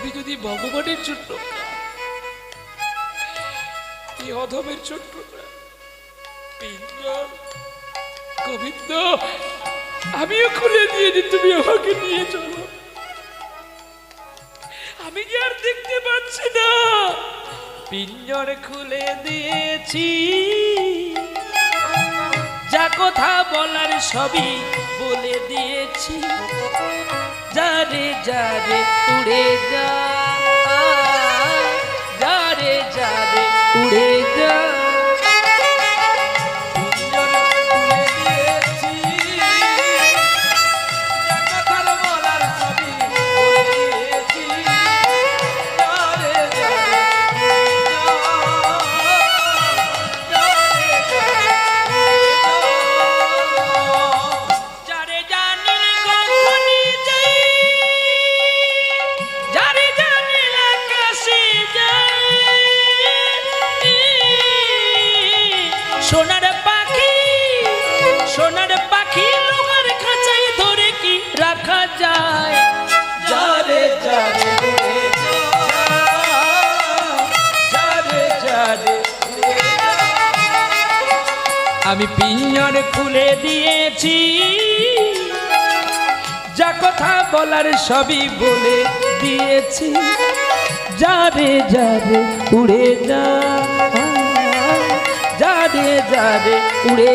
আমি যদি ভগবানের জন্য এই অধমের জন্য পিঞ্জর গোবিন্দ আমিও খুলে দিয়ে দিই, তুমি আমাকে নিয়ে চলো। আমি কি আর দেখতে পাচ্ছি না। পিঞ্জর খুলে দিয়েছি, যা কথা বলার সবই বলে দিয়েছি। যারে যারে উড়ে যা, যারে যারে উড়ে যা। সোনার পাখি, সোনার পাখি লোহার খাঁচায় ধরে কি রাখা যায়? যারে যারে যারে যারে। আমি পিঞ্জর খুলে দিয়েছি, যা কথা বলার সবই বলে দিয়েছি। যারে যারে উড়ে যা, যারে যারে উড়ে